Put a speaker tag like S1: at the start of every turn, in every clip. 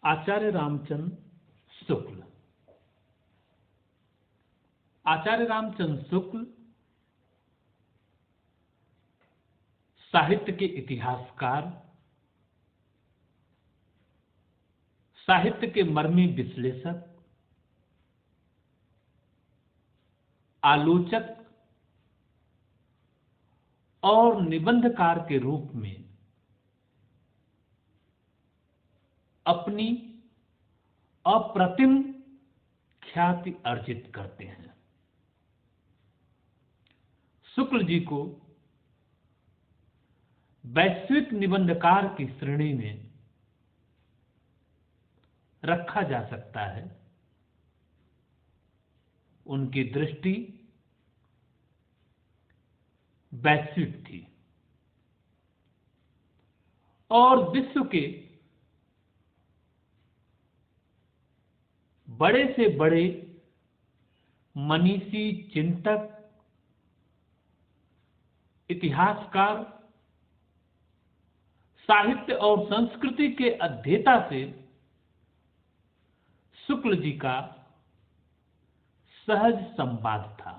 S1: आचार्य रामचंद्र शुक्ल। आचार्य रामचंद्र शुक्ल साहित्य के इतिहासकार, साहित्य के मर्मी विश्लेषक, आलोचक और निबंधकार के रूप में अपनी अप्रतिम ख्याति अर्जित करते हैं। शुक्ल जी को वैश्विक निबंधकार की श्रेणी में रखा जा सकता है। उनकी दृष्टि वैश्विक थी और विश्व के बड़े से बड़े मनीषी, चिंतक, इतिहासकार, साहित्य और संस्कृति के अध्येता से शुक्ल जी का सहज संवाद था।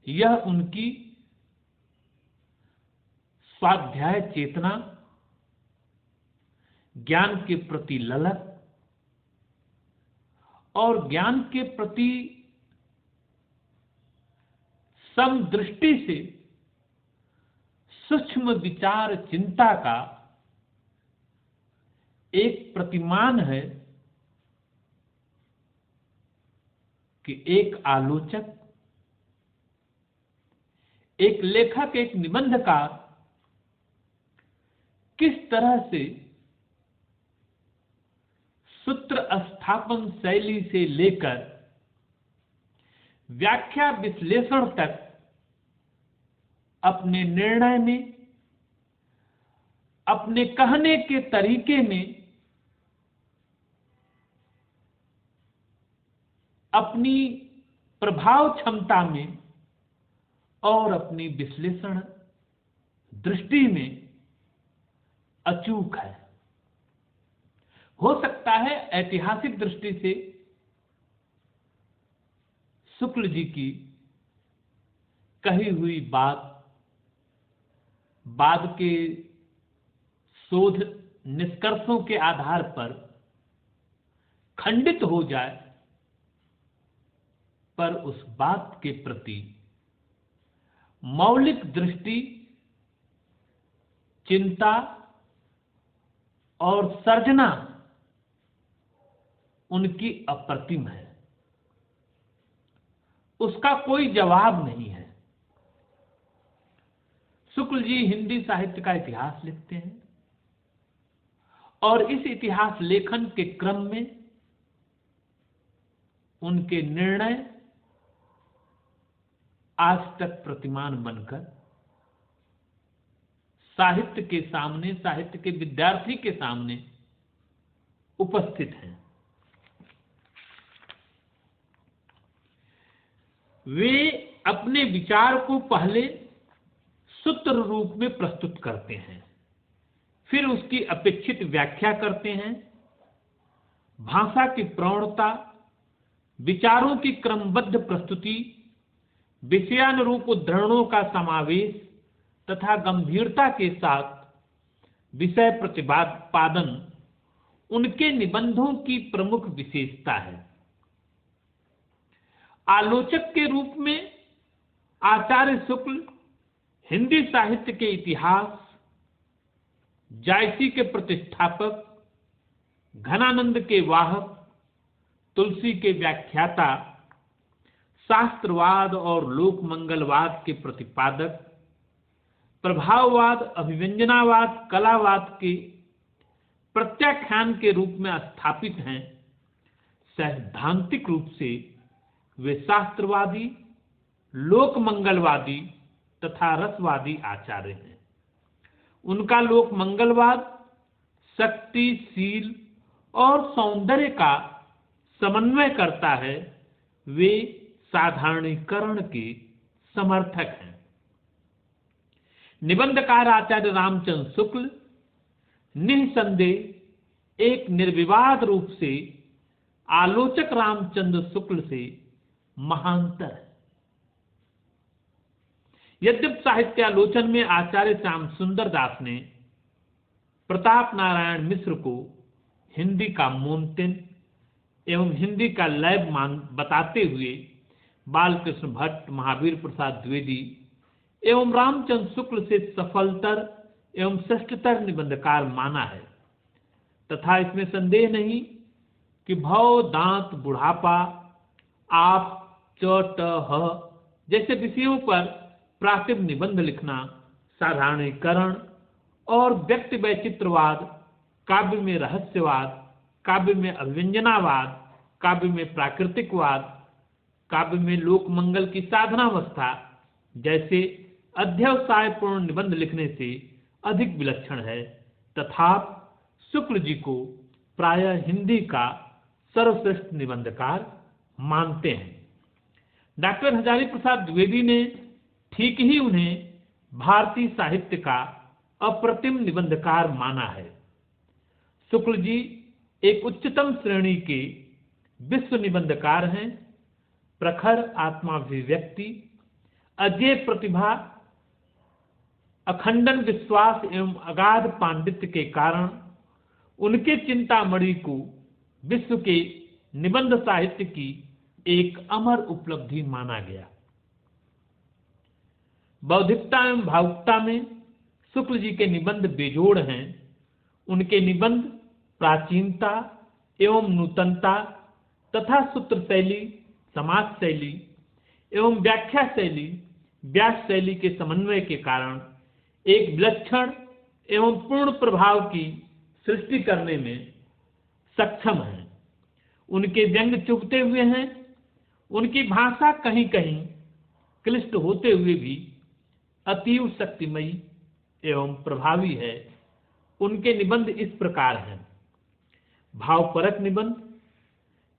S1: यह उनकी स्वाध्याय चेतना, ज्ञान के प्रति ललक और ज्ञान के प्रति समदृष्टि से सूक्ष्म विचार चिंता का एक प्रतिमान है कि एक आलोचक, एक लेखक, एक निबंधकार किस तरह से सूत्र स्थापन शैली से लेकर व्याख्या विश्लेषण तक अपने निर्णय में, अपने कहने के तरीके में, अपनी प्रभाव क्षमता में और अपनी विश्लेषण दृष्टि में अचूक है। हो सकता है ऐतिहासिक दृष्टि से शुक्ल जी की कही हुई बात बाद के शोध निष्कर्षों के आधार पर खंडित हो जाए, पर उस बात के प्रति मौलिक दृष्टि, चिंता और सर्जना उनकी अप्रतिम है। उसका कोई जवाब नहीं है। शुक्ल जी हिंदी साहित्य का इतिहास लिखते हैं और इस इतिहास लेखन के क्रम में उनके निर्णय आज तक प्रतिमान बनकर साहित्य के सामने, साहित्य के विद्यार्थी के सामने उपस्थित हैं। वे अपने विचार को पहले सूत्र रूप में प्रस्तुत करते हैं, फिर उसकी अपेक्षित व्याख्या करते हैं। भाषा की प्रौढ़ता, विचारों की क्रमबद्ध प्रस्तुति, विषयानुरूप उद्धरणों का समावेश तथा गंभीरता के साथ विषय प्रतिपादन उनके निबंधों की प्रमुख विशेषता है। आलोचक के रूप में आचार्य शुक्ल हिंदी साहित्य के इतिहास, जायसी के प्रतिष्ठापक, घनानंद के वाहक, तुलसी के व्याख्याता, शास्त्रवाद और लोक मंगलवाद के प्रतिपादक, प्रभाववाद, अभिव्यंजनावाद, कलावाद के प्रत्याख्यान के रूप में स्थापित हैं। सैद्धांतिक रूप से वे शास्त्रवादी, लोक मंगलवादी तथा रसवादी आचार्य हैं। उनका लोक मंगलवाद शक्ति, शील और सौंदर्य का समन्वय करता है। वे साधारणीकरण के समर्थक हैं। निबंधकार आचार्य रामचंद्र शुक्ल निसंदेह एक निर्विवाद रूप से आलोचक रामचंद्र शुक्ल से महांतर है। यद्यप साहित्यालोचन में आचार्य श्याम सुंदर दास ने प्रताप नारायण मिश्र को हिंदी का मोनतेन एवं हिंदी का लैब बताते हुए बालकृष्ण भट्ट, महावीर प्रसाद द्विवेदी एवं रामचंद्र शुक्ल से सफलतर एवं श्रेष्ठतर निबंधकार माना है, तथा इसमें संदेह नहीं कि भव, दांत, बुढ़ापा, आप, च, ट, ह जैसे विषयों पर प्रातिभ निबंध लिखना, साधारणीकरण और व्यक्ति वैचित्रवाद, काव्य में रहस्यवाद, काव्य में अभिव्यंजनावाद, काव्य में प्राकृतिकवाद, काव्य में लोक मंगल की साधनावस्था जैसे अध्यवसायपूर्ण निबंध लिखने से अधिक विलक्षण है, तथा शुक्ल जी को प्रायः हिंदी का सर्वश्रेष्ठ निबंधकार मानते हैं। डॉक्टर हजारी प्रसाद द्विवेदी ने ठीक ही उन्हें भारतीय साहित्य का अप्रतिम निबंधकार माना है। शुक्ल जी एक उच्चतम श्रेणी के विश्व निबंधकार हैं। प्रखर आत्माभिव्यक्ति, अजेय प्रतिभा, अखंडन विश्वास एवं अगाध पांडित्य के कारण उनके चिंतामणि को विश्व के निबंध साहित्य की एक अमर उपलब्धि माना गया। बौद्धिकता एवं भावुकता में शुक्ल जी के निबंध बेजोड़ हैं। उनके निबंध प्राचीनता एवं नूतनता तथा सूत्र शैली, समाज शैली एवं व्याख्या शैली, व्यास शैली के समन्वय के कारण एक विलक्षण एवं पूर्ण प्रभाव की सृष्टि करने में सक्षम हैं। उनके व्यंग चुभते हुए हैं। उनकी भाषा कहीं कहीं क्लिष्ट होते हुए भी अतीव शक्तिमयी एवं प्रभावी है। उनके निबंध इस प्रकार हैं। भावपरक निबंध,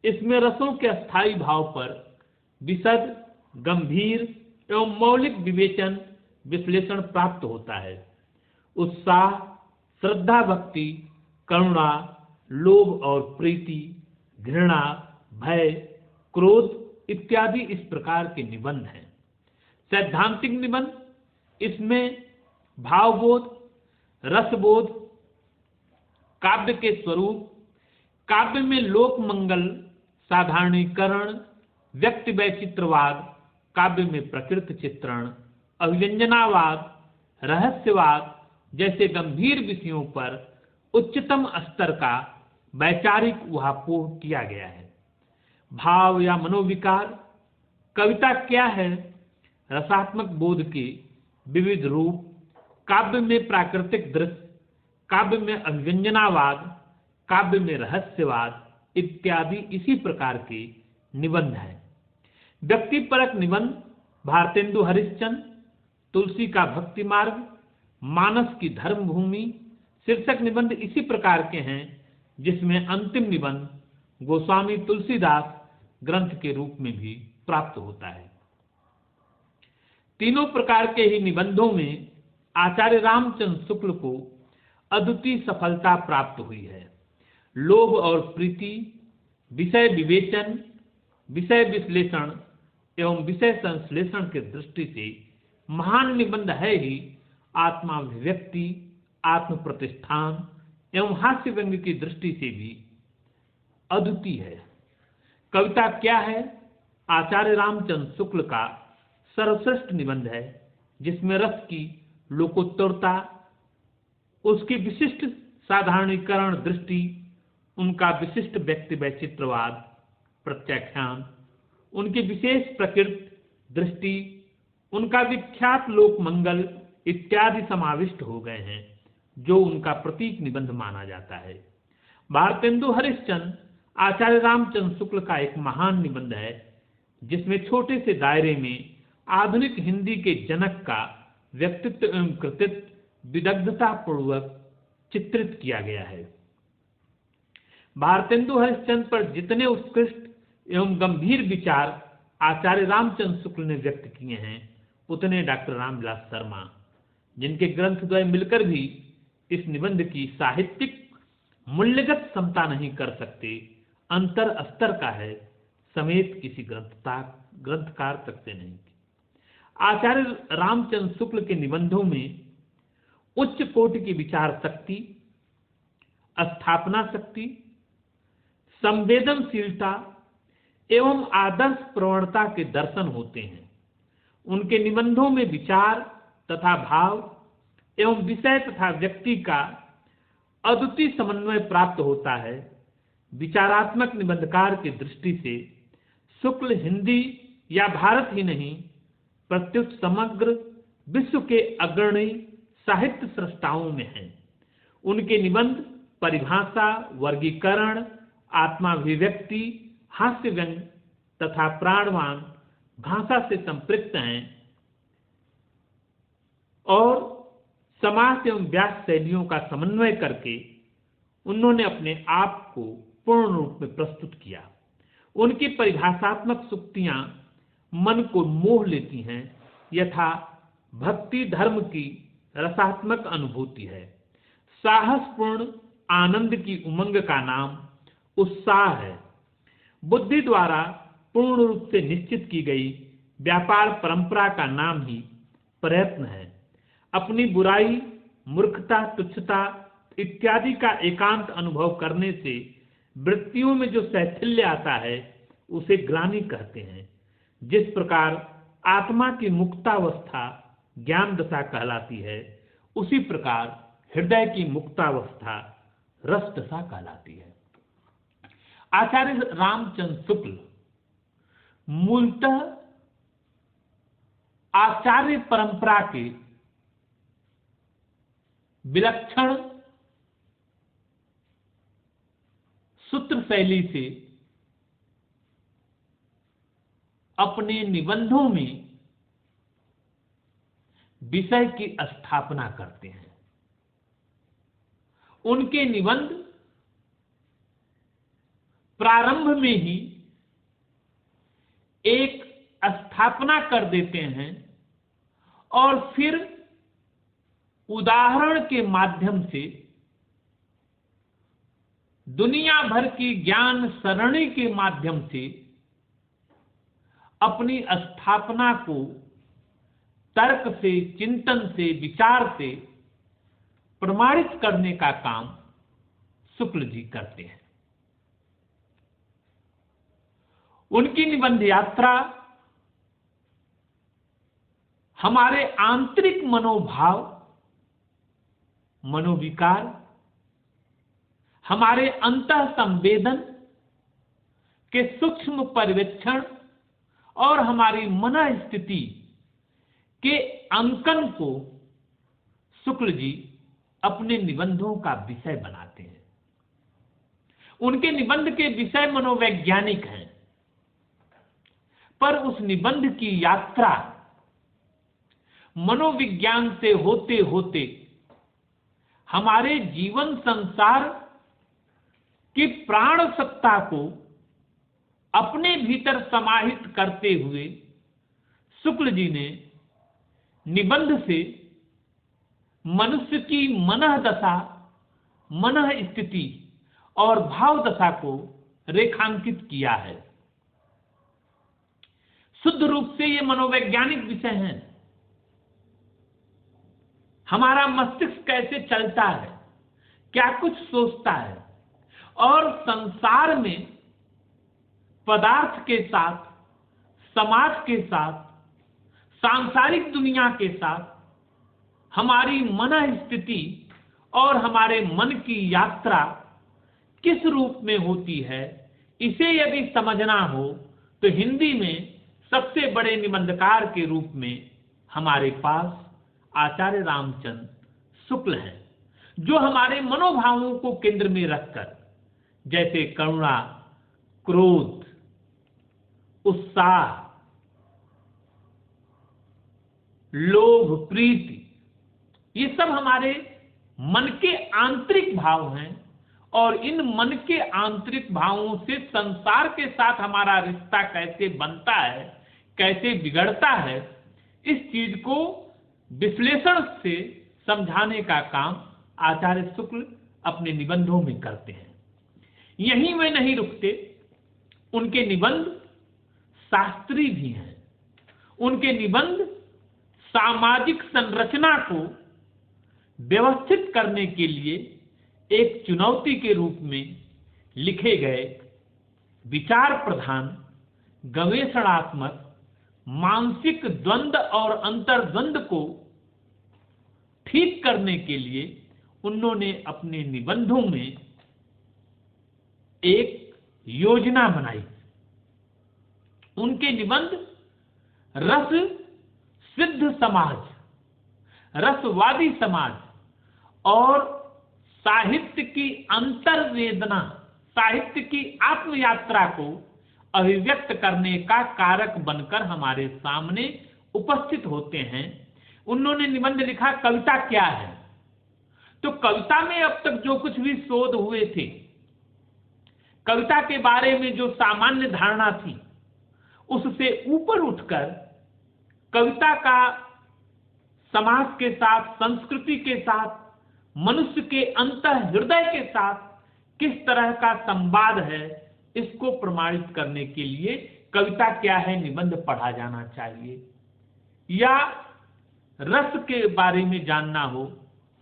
S1: इसमें रसों के अस्थायी भाव पर विशद, गंभीर एवं मौलिक विवेचन, विश्लेषण प्राप्त होता है। उत्साह, श्रद्धा, भक्ति, करुणा, लोभ और प्रीति, घृणा, भय, क्रोध इत्यादि इस प्रकार के निबंध हैं। सैद्धांतिक निबंध, इसमें भावबोध, रसबोध, काव्य के स्वरूप, काव्य में लोक मंगल, साधारणीकरण, व्यक्ति वैचित्रवाद, काव्य में प्रकृति चित्रण, अभिव्यंजनावाद, रहस्यवाद जैसे गंभीर विषयों पर उच्चतम स्तर का वैचारिक ऊहापोह किया गया है। भाव या मनोविकार, कविता क्या है, रसात्मक बोध के विविध रूप, काव्य में प्राकृतिक दृश्य, काव्य में अभिव्यंजनावाद, काव्य में रहस्यवाद इत्यादि इसी प्रकार के निबंध हैं। व्यक्तिपरक निबंध, भारतेंदु हरिश्चंद्र, तुलसी का भक्ति मार्ग, मानस की धर्म भूमि शीर्षक निबंध इसी प्रकार के हैं, जिसमें अंतिम निबंध गोस्वामी तुलसीदास ग्रंथ के रूप में भी प्राप्त होता है। तीनों प्रकार के ही निबंधों में आचार्य रामचंद्र शुक्ल को अद्वितीय सफलता प्राप्त हुई है। लोभ और प्रीति, विषय विवेचन, विषय विश्लेषण एवं विषय संश्लेषण की दृष्टि से महान निबंध है ही आत्माभिव्यक्ति, आत्म प्रतिष्ठान एवं हास्य व्यंग की दृष्टि से भी अद्वितीय है। कविता क्या है, आचार्य रामचंद्र शुक्ल का सर्वश्रेष्ठ निबंध है, जिसमें रस की लोकोत्तरता, उसकी विशिष्ट साधारणीकरण दृष्टि, उनका विशिष्ट व्यक्ति वैचित्रवाद, प्रत्याख्यान, उनकी विशेष प्रकृति दृष्टि, उनका विख्यात लोक मंगल इत्यादि समाविष्ट हो गए हैं, जो उनका प्रतीक निबंध माना जाता है। भारतेंदु हरिश्चंद्र आचार्य रामचंद्र शुक्ल का एक महान निबंध है, जिसमें छोटे से दायरे में आधुनिक हिंदी के जनक का व्यक्तित्व एवं कृतित्व विदग्धता पूर्वक चित्रित किया गया है। भारतेंदु हरिश्चंद्र पर जितने उत्कृष्ट एवं गंभीर विचार आचार्य रामचंद्र शुक्ल ने व्यक्त किए हैं, उतने डॉक्टर रामविलास शर्मा, जिनके ग्रंथद्वय मिलकर भी इस निबंध की साहित्यिक मूल्यगत क्षमता नहीं कर सकते, अंतर स्तर का है समेत किसी ग्रंथकार तक से नहीं। आचार्य रामचंद्र शुक्ल के निबंधों में उच्च कोटि की विचार शक्ति, स्थापना शक्ति, संवेदनशीलता एवं आदर्श प्रवणता के दर्शन होते हैं। उनके निबंधों में विचार तथा भाव एवं विषय तथा व्यक्ति का अद्वितीय समन्वय प्राप्त होता है। विचारात्मक निबंधकार की दृष्टि से शुक्ल हिंदी या भारत ही नहीं प्रत्युत समग्र विश्व के अग्रणी साहित्य सृष्टाओं में हैं। उनके निबंध परिभाषा, वर्गीकरण, आत्माभिव्यक्ति, हास्य व्यंग तथा प्राणवान भाषा से संपृक्त हैं और समास एवं व्यास शैलियों का समन्वय करके उन्होंने अपने आप को पूर्ण रूप में प्रस्तुत किया। उनकी परिभाषात्मक सूक्तियां मन को मोह लेती हैं, यथा भक्ति धर्म की रसात्मक अनुभूति है। साहसपूर्ण आनंद की उमंग का नाम उत्साह है। बुद्धि द्वारा पूर्ण रूप से निश्चित की गई व्यापार परंपरा का नाम ही प्रयत्न है। अपनी बुराई, मूर्खता, तुच्छता इत्यादि का एकांत अनुभव करने से वृत्तियों में जो शैथिल्य आता है उसे ग्लानि कहते हैं। जिस प्रकार आत्मा की मुक्तावस्था ज्ञान दशा कहलाती है, उसी प्रकार हृदय की मुक्तावस्था रस दशा कहलाती है। आचार्य रामचंद्र शुक्ल मूलतः आचार्य परंपरा के विलक्षण सूत्र शैली से अपने निबंधों में विषय की स्थापना करते हैं। उनके निबंध प्रारंभ में ही एक स्थापना कर देते हैं और फिर उदाहरण के माध्यम से दुनिया भर की ज्ञान सरणी के माध्यम से अपनी स्थापना को तर्क से, चिंतन से, विचार से प्रमाणित करने का काम शुक्ल जी करते हैं। उनकी निबंध यात्रा हमारे आंतरिक मनोभाव, मनोविकार, हमारे अंतः संवेदन के सूक्ष्म पर्यवेक्षण और हमारी मन स्थिति के अंकन को शुक्ल जी अपने निबंधों का विषय बनाते हैं। उनके निबंध के विषय मनोवैज्ञानिक हैं, पर उस निबंध की यात्रा मनोविज्ञान से होते होते हमारे जीवन संसार की प्राण सत्ता को अपने भीतर समाहित करते हुए शुक्ल जी ने निबंध से मनुष्य की मनः दशा, मनः स्थिति और भाव दशा को रेखांकित किया है। शुद्ध रूप से ये मनोवैज्ञानिक विषय हैं। हमारा मस्तिष्क कैसे चलता है, क्या कुछ सोचता है और संसार में पदार्थ के साथ, समाज के साथ, सांसारिक दुनिया के साथ हमारी मन स्थिति और हमारे मन की यात्रा किस रूप में होती है, इसे यदि समझना हो तो हिंदी में सबसे बड़े निबंधकार के रूप में हमारे पास आचार्य रामचंद्र शुक्ल हैं, जो हमारे मनोभावों को केंद्र में रखकर जैसे करुणा, क्रोध, उत्साह, लोभ, प्रीति, ये सब हमारे मन के आंतरिक भाव हैं और इन मन के आंतरिक भावों से संसार के साथ हमारा रिश्ता कैसे बनता है, कैसे बिगड़ता है, इस चीज को विश्लेषण से समझाने का काम आचार्य शुक्ल अपने निबंधों में करते हैं। यहीं वे नहीं रुकते, उनके निबंध शास्त्रीय भी हैं। उनके निबंध सामाजिक संरचना को व्यवस्थित करने के लिए एक चुनौती के रूप में लिखे गए विचार प्रधान, गवेषणात्मक, मानसिक द्वंद्व और अंतर्द्वंद्व को ठीक करने के लिए उन्होंने अपने निबंधों में एक योजना बनाई। उनके निबंध रस सिद्ध समाज, रसवादी समाज और साहित्य की अंतर्वेदना, साहित्य की आत्मयात्रा को अभिव्यक्त करने का कारक बनकर हमारे सामने उपस्थित होते हैं। उन्होंने निबंध लिखा कविता क्या है। तो कविता में अब तक जो कुछ भी शोध हुए थे, कविता के बारे में जो सामान्य धारणा थी, उससे ऊपर उठकर कविता का समाज के साथ, संस्कृति के साथ, मनुष्य के अंतः हृदय के साथ किस तरह का संवाद है, इसको प्रमाणित करने के लिए कविता क्या है निबंध पढ़ा जाना चाहिए। या रस के बारे में जानना हो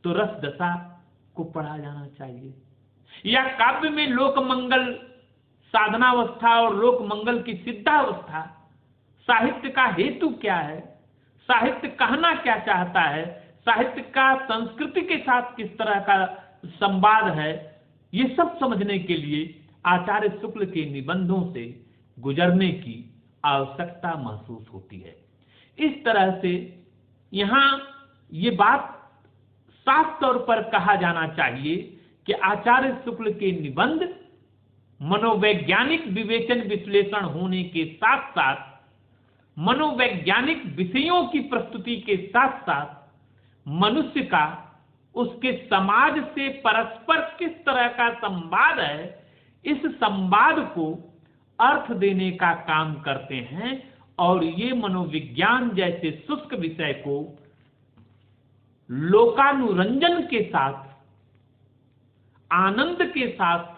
S1: तो रस दशा को पढ़ा जाना चाहिए। या काव्य में लोक मंगल साधनावस्था और लोक मंगल की सिद्धावस्था, साहित्य का हेतु क्या है, साहित्य कहना क्या चाहता है, साहित्य का संस्कृति के साथ किस तरह का संवाद है, ये सब समझने के लिए आचार्य शुक्ल के निबंधों से गुजरने की आवश्यकता महसूस होती है। इस तरह से यहाँ ये बात साफ तौर पर कहा जाना चाहिए कि आचार्य शुक्ल के निबंध मनोवैज्ञानिक विवेचन विश्लेषण होने के साथ साथ, मनोवैज्ञानिक विषयों की प्रस्तुति के साथ साथ, मनुष्य का उसके समाज से परस्पर किस तरह का संवाद है, इस संवाद को अर्थ देने का काम करते हैं। और ये मनोविज्ञान जैसे शुष्क विषय को लोकानुरंजन के साथ, आनंद के साथ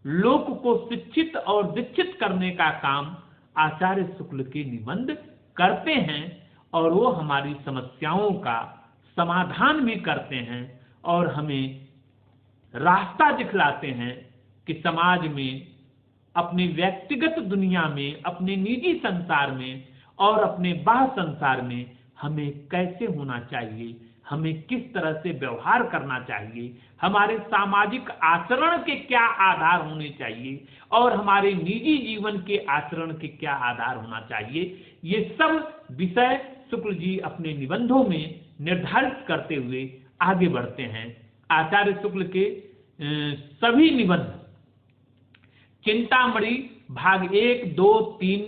S1: लोक को शिक्षित और दीक्षित करने का काम आचार्य शुक्ल के निबंध करते हैं। और वो हमारी समस्याओं का समाधान भी करते हैं और हमें रास्ता दिखलाते हैं कि समाज में, अपनी व्यक्तिगत दुनिया में, अपने निजी संसार में और अपने बाह्य संसार में हमें कैसे होना चाहिए, हमें किस तरह से व्यवहार करना चाहिए, हमारे सामाजिक आचरण के क्या आधार होने चाहिए और हमारे निजी जीवन के आचरण के क्या आधार होना चाहिए। ये सब विषय शुक्ल जी अपने निबंधों में निर्धारित करते हुए आगे बढ़ते हैं। आचार्य शुक्ल के सभी निबंध चिंतामणि भाग 1, 2, 3,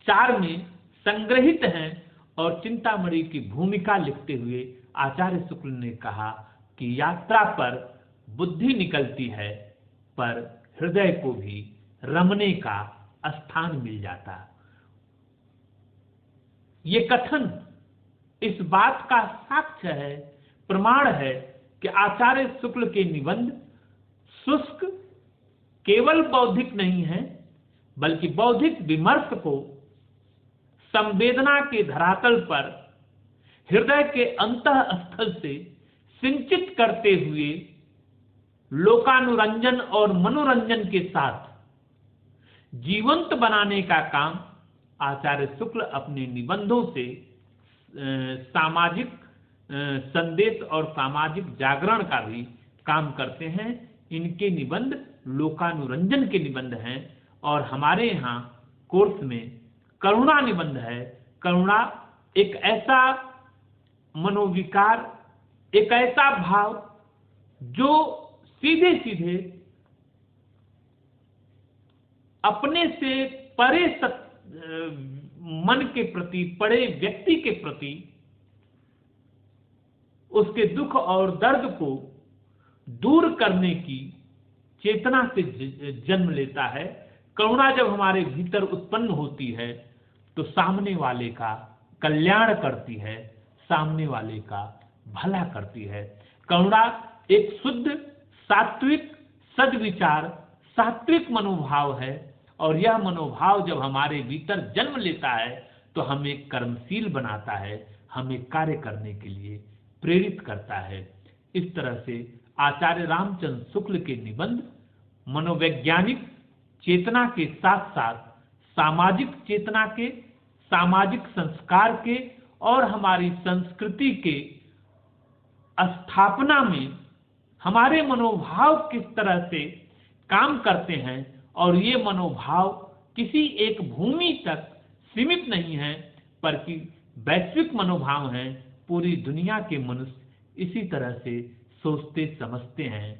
S1: 4 में संग्रहित हैं। और चिंतामणि की भूमिका लिखते हुए आचार्य शुक्ल ने कहा कि यात्रा पर बुद्धि निकलती है पर हृदय को भी रमने का स्थान मिल जाता। ये कथन इस बात का साक्ष्य है, प्रमाण है कि आचार्य शुक्ल के निबंध शुष्क केवल बौद्धिक नहीं है, बल्कि बौद्धिक विमर्श को संवेदना के धरातल पर हृदय के अंतःस्थल से सिंचित करते हुए लोकानुरंजन और मनोरंजन के साथ जीवंत बनाने का काम आचार्य शुक्ल अपने निबंधों से सामाजिक संदेश और सामाजिक जागरण का भी काम करते हैं। इनके निबंध लोकानुरंजन के निबंध हैं। और हमारे यहाँ कोर्स में करुणा निबंध है। करुणा एक ऐसा मनोविकार, एक ऐसा भाव जो सीधे सीधे अपने से परे मन के प्रति, परे व्यक्ति के प्रति उसके दुख और दर्द को दूर करने की चेतना से जन्म लेता है। करुणा जब हमारे भीतर उत्पन्न होती है तो सामने वाले का कल्याण करती है, सामने वाले का भला करती है। करुणा एक शुद्ध सात्विक सद्विचार सात्विक मनोभाव है, और यह मनोभाव जब हमारे भीतर जन्म लेता है तो हमें कर्मशील बनाता है, हमें कार्य करने के लिए प्रेरित करता है। इस तरह से आचार्य रामचंद्र शुक्ल के निबंध मनोवैज्ञानिक चेतना के साथ साथ सामाजिक चेतना के, सामाजिक संस्कार के और हमारी संस्कृति के स्थापना में हमारे मनोभाव किस तरह से काम करते हैं, और ये मनोभाव किसी एक भूमि तक सीमित नहीं है बल्कि वैश्विक मनोभाव हैं। पूरी दुनिया के मनुष्य इसी तरह से सोचते समझते हैं,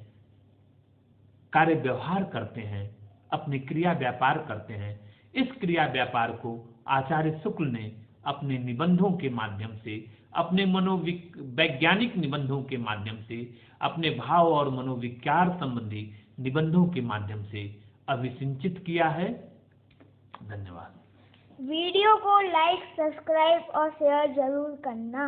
S1: कार्य व्यवहार करते हैं, अपने क्रिया व्यापार करते हैं। इस क्रिया व्यापार को आचार्य शुक्ल ने अपने निबंधों के माध्यम से, अपने मनोवैज्ञानिक निबंधों के माध्यम से, अपने भाव और मनोविकार संबंधी निबंधों के माध्यम से अभिसिंचित किया है। धन्यवाद।
S2: वीडियो को लाइक, सब्सक्राइब और शेयर जरूर करना।